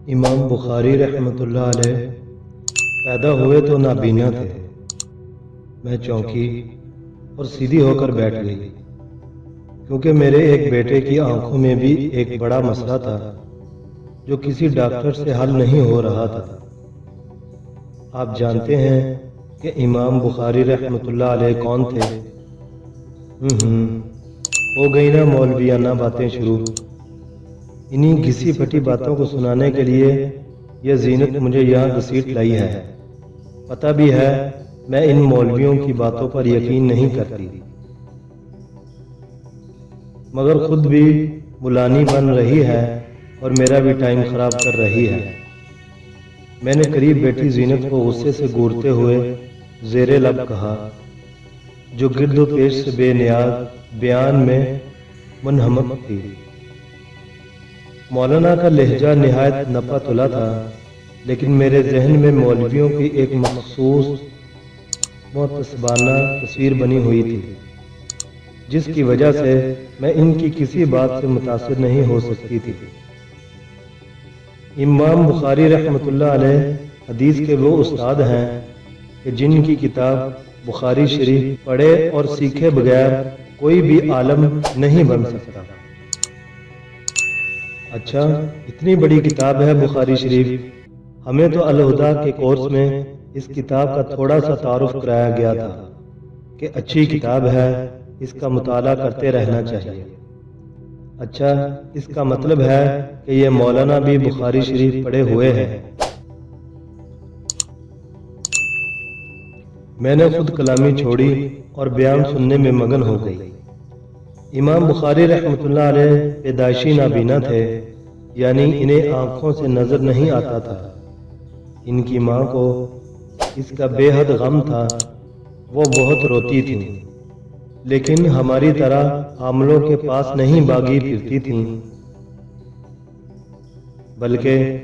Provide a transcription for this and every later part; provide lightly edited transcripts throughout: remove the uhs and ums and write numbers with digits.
امام بخاری رحمۃ اللہ علیہ پیدا ہوئے تو نابینا تھے۔ میں چونکی اور سیدھی ہو کر بیٹھ گئی، کیونکہ میرے ایک بیٹے کی آنکھوں میں بھی ایک بڑا مسئلہ تھا جو کسی ڈاکٹر سے حل نہیں ہو رہا تھا۔ آپ جانتے ہیں کہ امام بخاری رحمۃ اللہ علیہ کون تھے؟ ہو گئی نا مولویانہ باتیں شروع۔ انہی گھسی پھٹی باتوں کو سنانے کے لیے یہ زینت مجھے یہاں گھسیٹ لائی ہے۔ پتہ بھی ہے میں ان مولویوں کی باتوں پر یقین نہیں کرتی، مگر خود بھی ملانی بن رہی ہے اور میرا بھی ٹائم خراب کر رہی ہے۔ میں نے قریب بیٹھی زینت کو غصے سے گورتے ہوئے زیر لب کہا، جو گرد و پیش سے بے نیاز بیان میں منہمک تھی۔ مولانا کا لہجہ نہایت نپا تلا تھا، لیکن میرے ذہن میں مولویوں کی ایک مخصوص معتصبانہ تصویر بنی ہوئی تھی، جس کی وجہ سے میں ان کی کسی بات سے متاثر نہیں ہو سکتی تھی۔ امام بخاری رحمۃ اللہ علیہ حدیث کے وہ استاد ہیں کہ جن کی کتاب بخاری شریف پڑھے اور سیکھے بغیر کوئی بھی عالم نہیں بن سکتا۔ اچھا، اتنی بڑی کتاب ہے بخاری شریف؟ ہمیں تو الہدیٰ کے کورس میں اس کتاب کا تھوڑا سا تعارف کرایا گیا تھا کہ اچھی کتاب ہے، اس کا مطالعہ کرتے رہنا چاہیے۔ اچھا، اس کا مطلب ہے کہ یہ مولانا بھی بخاری شریف پڑھے ہوئے ہیں؟ میں نے خود کلامی چھوڑی اور بیان سننے میں مگن ہو گئی۔ امام بخاری رحمۃ اللہ علیہ پیدائشی نابینا تھے، یعنی انہیں آنکھوں سے نظر نہیں آتا تھا۔ ان کی ماں کو اس کا بے حد غم تھا، وہ بہت روتی تھیں، لیکن ہماری طرح حاملوں کے پاس نہیں بھاگی پھرتی تھیں، بلکہ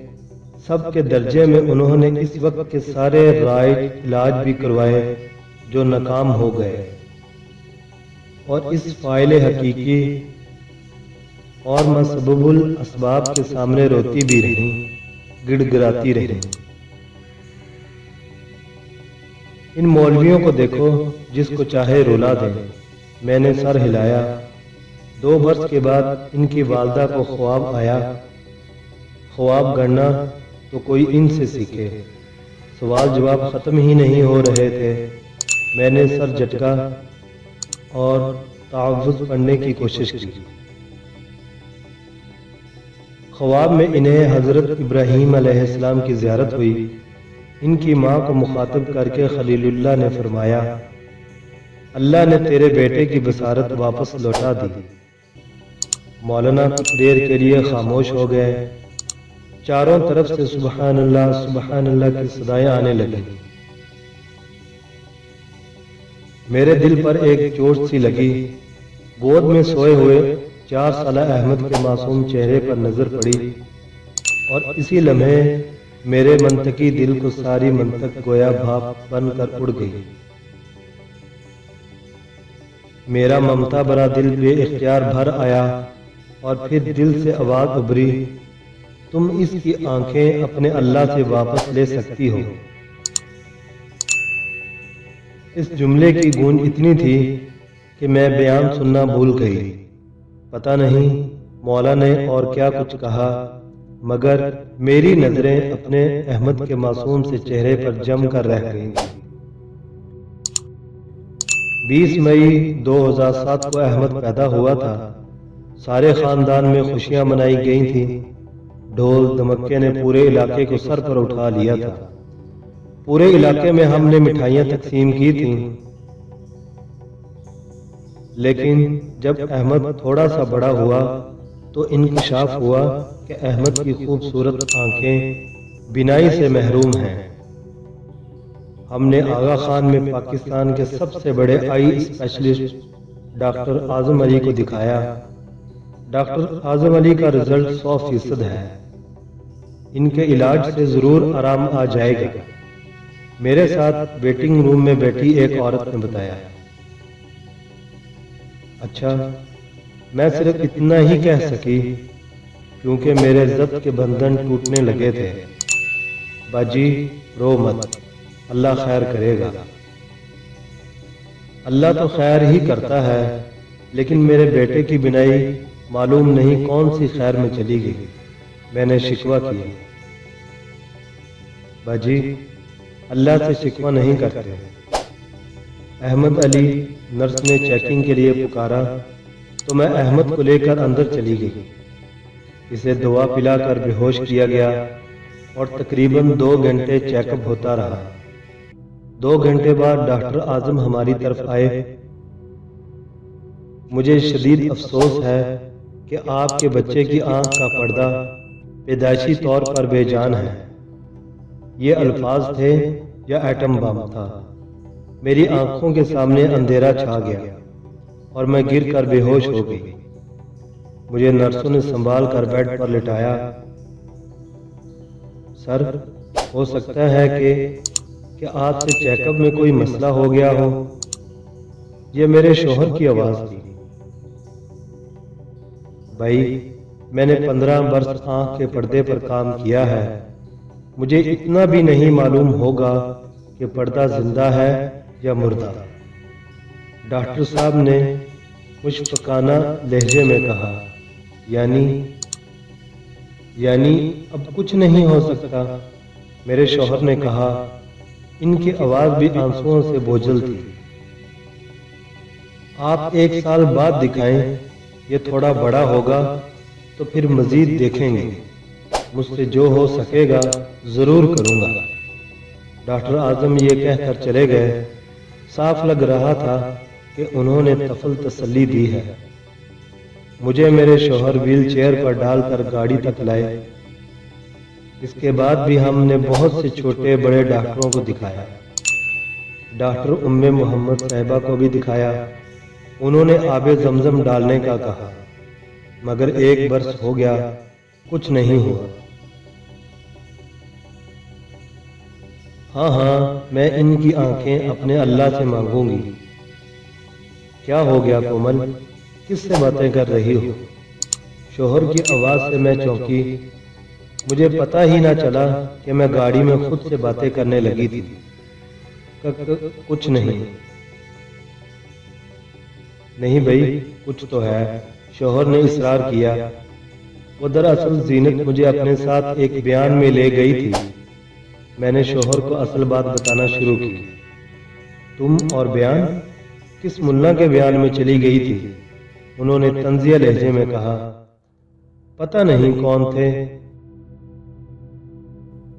سب کے درجے میں انہوں نے اس وقت کے سارے رائج علاج بھی کروائے جو ناکام ہو گئے، اور اس فاعل حقیقی اور مسبب الاسباب کے سامنے روتی بھی رہیں، گڑ گڑاتی رہیں۔ ان مولویوں کو دیکھو، جس کو چاہے رلا دیں۔ میں نے سر ہلایا۔ 2 برس کے بعد ان کی والدہ کو خواب آیا۔ خواب گڑنا تو کوئی ان سے سیکھے، سوال جواب ختم ہی نہیں ہو رہے تھے۔ میں نے سر جھٹکا اور تعوذ پڑھنے کی کوشش کی۔ خواب میں انہیں حضرت ابراہیم علیہ السلام کی زیارت ہوئی۔ ان کی ماں کو مخاطب کر کے خلیل اللہ نے فرمایا، اللہ نے تیرے بیٹے کی بصارت واپس لوٹا دی۔ مولانا کچھ دیر کے لیے خاموش ہو گئے۔ چاروں طرف سے سبحان اللہ کی صدائیں آنے لگیں۔ میرے دل پر ایک چوٹ سی لگی۔ گود میں سوئے ہوئے 4 سالہ احمد کے معصوم چہرے پر نظر پڑی، اور اسی لمحے میرے منطقی دل کو ساری منطق گویا بھاپ بن کر اڑ گئی۔ میرا ممتا بھرا دل بے اختیار بھر آیا، اور پھر دل سے آواز ابھری، تم اس کی آنکھیں اپنے اللہ سے واپس لے سکتی ہو۔ اس جملے کی گونج اتنی تھی کہ میں بیان سننا بھول گئی۔ پتہ نہیں مولا نے اور کیا کچھ کہا، مگر میری نظریں اپنے احمد کے معصوم سے چہرے پر جم کر رہ گئیں۔ 20 مئی 2007 کو احمد پیدا ہوا تھا۔ سارے خاندان میں خوشیاں منائی گئی تھیں۔ ڈھول دھمکے نے پورے علاقے کو سر پر اٹھا لیا تھا۔ پورے علاقے میں ہم نے مٹھائیاں تقسیم کی تھیں، لیکن جب احمد تھوڑا سا بڑا ہوا تو انکشاف ہوا کہ احمد کی خوبصورت آنکھیں بینائی سے محروم ہیں۔ ہم نے آغا خان میں پاکستان کے سب سے بڑے آئی اسپیشلسٹ ڈاکٹر اعظم علی کو دکھایا۔ ڈاکٹر اعظم علی کا رزلٹ 100% ہے۔ ان کے علاج سے ضرور آرام آ جائے گا، میرے ساتھ ویٹنگ روم میں بیٹھی ایک عورت نے بتایا۔ اچھا، میں صرف اتنا ہی کہہ سکی کیونکہ میرے ضبط کے بندھن ٹوٹنے لگے تھے۔ باجی رو مت، اللہ خیر کرے گا۔ اللہ تو خیر ہی کرتا ہے، لیکن میرے بیٹے کی بینائی معلوم نہیں کون سی خیر میں چلی گئی۔ میں نے شکوہ کیا۔ باجی اللہ سے شکوہ نہیں کرتے۔ احمد علی نرس نے چیکنگ کے لیے پکارا تو میں احمد کو لے کر اندر چلی گئی۔ اسے دوا پلا کر بے ہوش کیا گیا اور تقریباً 2 گھنٹے چیک اپ ہوتا رہا۔ 2 گھنٹے بعد ڈاکٹر اعظم ہماری طرف آئے۔ مجھے شدید افسوس ہے کہ آپ کے بچے کی آنکھ کا پردہ پیدائشی طور پر بے جان ہے۔ یہ الفاظ تھے یا ایٹم بم تھا؟ میری آنکھوں کے سامنے اندھیرا چھا گیا اور میں گر کر بے ہوش ہو گئی۔ مجھے نرسوں نے سنبھال کر بیڈ پر لٹایا۔ سر، ہو سکتا ہے کہ آپ سے چیک اپ میں کوئی مسئلہ ہو گیا ہو۔ یہ میرے شوہر کی آواز تھی۔ بھائی، میں نے 15 برس آنکھ کے پردے پر کام کیا ہے، مجھے اتنا بھی نہیں معلوم ہوگا کہ پردہ زندہ ہے یا مردہ۔ ڈاکٹر صاحب نے مشفقانہ لہجے میں کہا، یعنی اب کچھ نہیں ہو سکتا۔ میرے شوہر نے کہا، ان کی آواز بھی آنسوؤں سے بوجھل تھی۔ آپ 1 سال بعد دکھائیں، یہ تھوڑا بڑا ہوگا تو پھر مزید دیکھیں گے۔ مجھ سے جو ہو سکے گا ضرور کروں گا۔ ڈاکٹر اعظم یہ کہہ کر چلے گئے۔ صاف لگ رہا تھا کہ انہوں نے طفل تسلی دی ہے۔ مجھے میرے شوہر ویل چیئر پر ڈال کر گاڑی تک لائے۔ اس کے بعد بھی ہم نے بہت سے چھوٹے بڑے ڈاکٹروں کو دکھایا۔ ڈاکٹر ام محمد صاحبہ کو بھی دکھایا۔ انہوں نے آب زمزم ڈالنے کا کہا، مگر 1 برس ہو گیا، کچھ نہیں ہوا۔ ہاں، میں ان کی آنکھیں اپنے اللہ سے مانگوں گی۔ کیا ہو گیا کومل، کس سے باتیں کر رہی ہو؟ شوہر کی آواز سے میں چونکی۔ مجھے پتہ ہی نہ چلا کہ میں گاڑی میں خود سے باتیں کرنے لگی تھی۔ کچھ نہیں بھائی، کچھ تو ہے، شوہر نے اصرار کیا۔ وہ دراصل زینت مجھے اپنے ساتھ ایک بیان میں لے گئی تھی۔ میں نے شوہر کو اصل بات بتانا شروع کی۔ تم اور بیان؟ کس ملا کے بیان میں چلی گئی تھی؟ انہوں نے طنزیہ لہجے میں کہا۔ پتہ نہیں کون تھے۔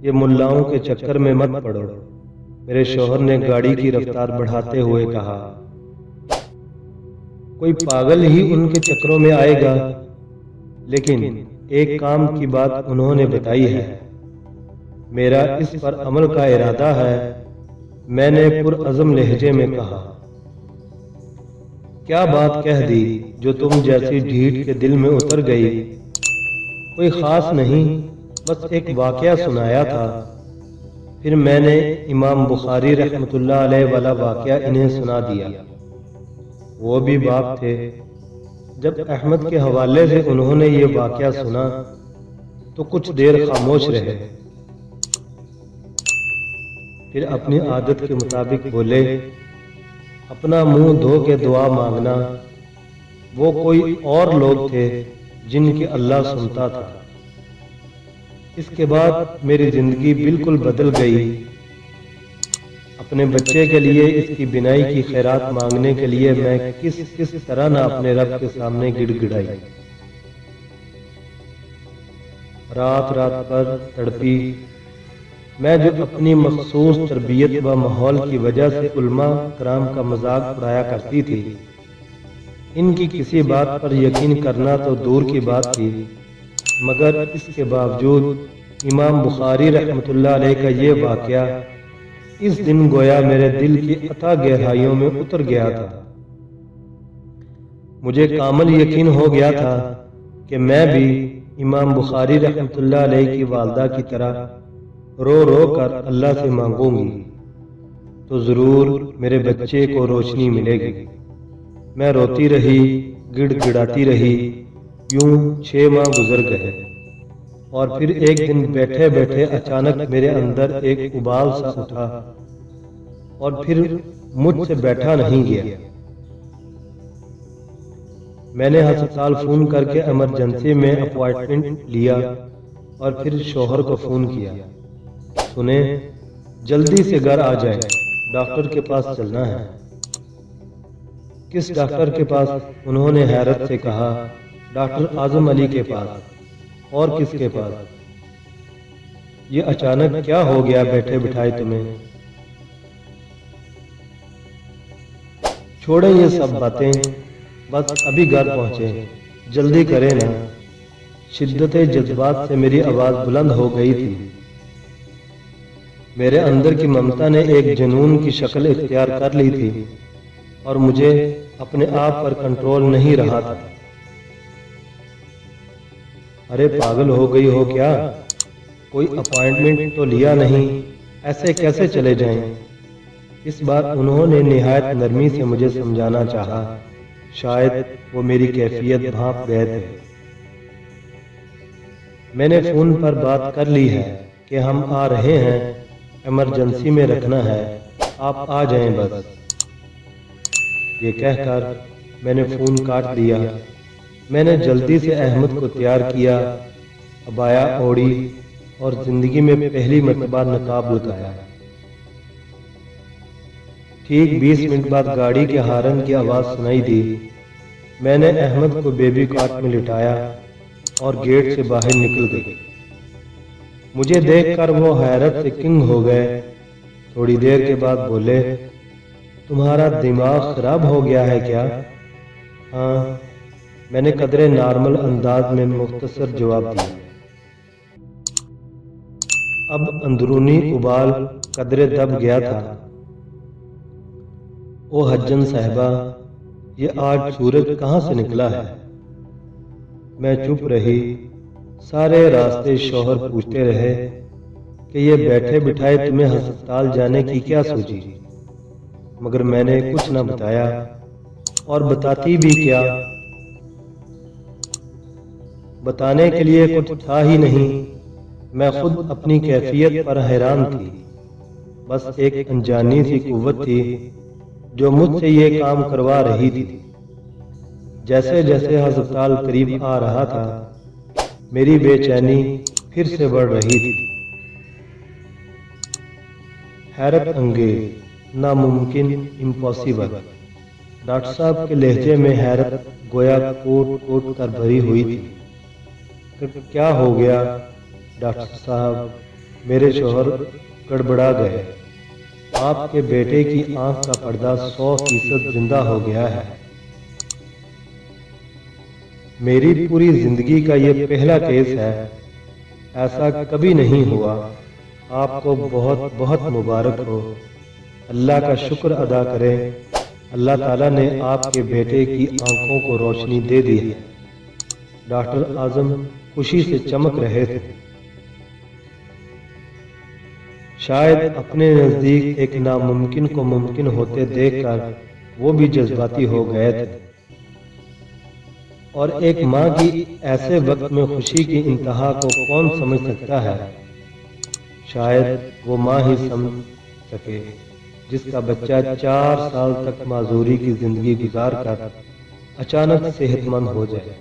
یہ ملاؤں کے چکر میں مت پڑو، میرے شوہر نے گاڑی کی رفتار بڑھاتے ہوئے کہا۔ کوئی پاگل ہی ان کے چکروں میں آئے گا، لیکن ایک کام کی بات انہوں نے بتائی ہے، میرا اس پر عمل کا ارادہ ہے۔ میں نے پرعزم لہجے میں کہا۔ کیا بات کہہ دی جو تم جیسی ڈھیٹ کے دل میں اتر گئی؟ کوئی خاص نہیں، بس ایک واقعہ سنایا تھا۔ پھر میں نے امام بخاری رحمۃ اللہ علیہ والا واقعہ انہیں سنا دیا۔ وہ بھی باپ تھے۔ جب احمد کے حوالے سے انہوں نے یہ واقعہ سنا تو کچھ دیر خاموش رہے، پھر اپنی عادت کے مطابق بولے، اپنا منہ دھو کے دعا مانگنا۔ وہ کوئی اور لوگ تھے جن کی اللہ سنتا تھا۔ اس کے بعد میری زندگی بالکل بدل گئی۔ اپنے بچے کے لیے اس کی بینائی کی خیرات مانگنے کے لیے میں کس طرح نہ اپنے رب کے سامنے گڑ گڑائی۔ رات پر تڑپی۔ میں جو اپنی مخصوص تربیت و ماحول کی وجہ سے علماء کرام کا مذاق اڑایا کرتی تھی، ان کی کسی بات پر یقین کرنا تو دور کی بات تھی، مگر اس کے باوجود امام بخاری رحمۃ اللہ علیہ کا یہ واقعہ اس دن گویا میرے دل کی اتھاہ گہرائیوں میں اتر گیا تھا۔ مجھے کامل یقین ہو گیا تھا کہ میں بھی امام بخاری رحمۃ اللہ علیہ کی والدہ کی طرح رو رو کر اللہ سے مانگوں گی تو ضرور میرے بچے کو روشنی ملے گی۔ میں روتی رہی، گڑ گڑاتی رہی، یوں 6 ماہ گزر گئے۔ اور پھر ایک دن بیٹھے بیٹھے اچانک میرے اندر ایک ابال سا اٹھا اور پھر مجھ سے بیٹھا نہیں گیا۔ میں نے ہسپتال فون کر کے ایمرجنسی میں اپوائنٹمنٹ لیا اور پھر شوہر کو فون کیا، سنیں جلدی سے گھر آ جائیں، ڈاکٹر کے پاس چلنا ہے۔ کس ڈاکٹر کے پاس؟ انہوں نے حیرت سے کہا، ڈاکٹر اعظم علی کے پاس۔ اور کس کے پاس؟ یہ اچانک کیا ہو گیا بیٹھے بٹھائے تمہیں؟ چھوڑیں یہ سب باتیں، بس ابھی گھر پہنچے، جلدی کریں نا۔ شدت جذبات سے میری آواز بلند ہو گئی تھی۔ میرے اندر کی ممتا نے ایک جنون کی شکل اختیار کر لی تھی اور مجھے اپنے آپ پر کنٹرول نہیں رہا تھا۔ ارے پاگل ہو گئی ہو کیا؟ کوئی اپوائنٹمنٹ تو لیا نہیں، ایسے کیسے چلے جائیں؟ اس بار انہوں نے نہایت نرمی سے مجھے سمجھانا چاہا، شاید وہ میری کیفیت بھانپ گئے تھے۔ میں نے فون پر بات کر لی ہے کہ ہم آ رہے ہیں، ایمرجنسی میں رکھنا ہے، آپ آ جائیں بس۔ یہ کہہ کر میں نے فون کاٹ دیا۔ میں نے جلدی سے احمد کو تیار کیا، عبایا اوڑھی اور زندگی میں پہلی مرتبہ نقاب لگایا۔ ٹھیک 20 منٹ بعد گاڑی کے ہارن کی آواز سنائی دی۔ میں نے احمد کو بیبی کاٹ میں لٹایا اور گیٹ سے باہر نکل گئی۔ مجھے دیکھ کر وہ حیرت سے کنگ ہو گئے۔ تھوڑی دیر کے بعد بولے، تمہارا دماغ خراب ہو گیا ہے کیا؟ ہاں، میں نے قدرے نارمل انداز میں مختصر جواب دیا۔ اب اندرونی ابال قدرے دب گیا تھا۔ او حجن صاحبہ، یہ آج سورج کہاں سے نکلا ہے؟ میں چپ رہی۔ سارے راستے شوہر پوچھتے رہے کہ یہ بیٹھے بٹھائے تمہیں ہسپتال جانے کی کیا سوچی؟ مگر میں نے کچھ نہ بتایا، اور بتاتی بھی کیا؟ بتانے کے لیے کچھ تھا ہی نہیں۔ میں خود اپنی کیفیت پر حیران تھی۔ بس ایک انجانی سی قوت تھی جو مجھ سے یہ کام کروا رہی تھی۔ جیسے جیسے ہسپتال قریب آ رہا تھا، میری بے چینی پھر سے بڑھ رہی تھی۔ حیرت انگیز، ناممکن، امپاسبل۔ ڈاکٹر صاحب کے لہجے میں حیرت گویا کوٹ کوٹ کر بھری ہوئی تھی۔ کیا ہو گیا ڈاکٹر صاحب؟ میرے شوہر گڑبڑا گئے۔ آپ کے بیٹے کی آنکھ کا پردہ 100% زندہ ہو گیا ہے۔ میری پوری زندگی کا یہ پہلا کیس ہے، ایسا کبھی نہیں ہوا۔ آپ کو بہت بہت مبارک ہو۔ اللہ کا شکر ادا کریں، اللہ تعالیٰ نے آپ کے بیٹے کی آنکھوں کو روشنی دے دی ہے۔ ڈاکٹر اعظم خوشی سے چمک رہے تھے۔ شاید اپنے نزدیک ایک ناممکن کو ممکن ہوتے دیکھ کر وہ بھی جذباتی ہو گئے تھے، اور ایک ماں کی ایسے وقت میں خوشی کی انتہا کو کون سمجھ سکتا ہے؟ شاید وہ ماں ہی سمجھ سکے جس کا بچہ 4 سال تک معذوری کی زندگی گزار کر اچانک صحت مند ہو جائے۔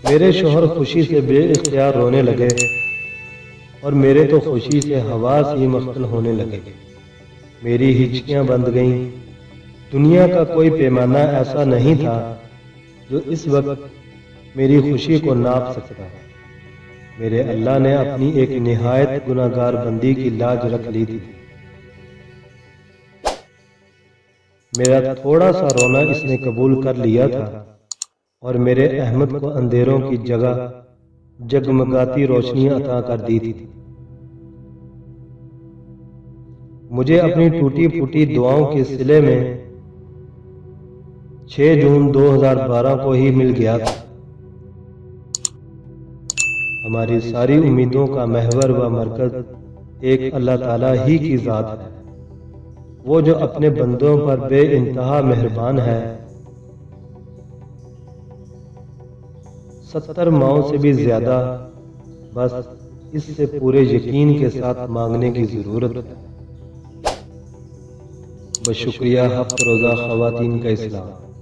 میرے شوہر خوشی سے بے اختیار رونے لگے اور میرے تو خوشی سے حواس ہی مختل ہونے لگے۔ میری ہچکیاں بند گئیں۔ دنیا کا کوئی پیمانہ ایسا نہیں تھا جو اس وقت میری خوشی کو ناپ سکتا۔ میرے اللہ نے اپنی ایک نہایت گناہگار بندی کی لاج رکھ لی تھی۔ میرا تھوڑا سا رونا اس نے قبول کر لیا تھا اور میرے احمد کو اندھیروں کی جگہ جگمگاتی روشنی عطا کر دی تھی۔ مجھے اپنی ٹوٹی پھوٹی دعاؤں کے صلے میں 6 جون 2012 کو ہی مل گیا تھا۔ ہماری ساری امیدوں کا محور و مرکز ایک اللہ تعالیٰ ہی کی ذات ہے، وہ جو اپنے بندوں پر بے انتہا مہربان ہے۔ 70 ماؤں سے بھی زیادہ، بس اس سے پورے یقین کے ساتھ مانگنے کی ضرورت ہے۔ بشکریہ ہفت روزہ خواتین کا اسلام۔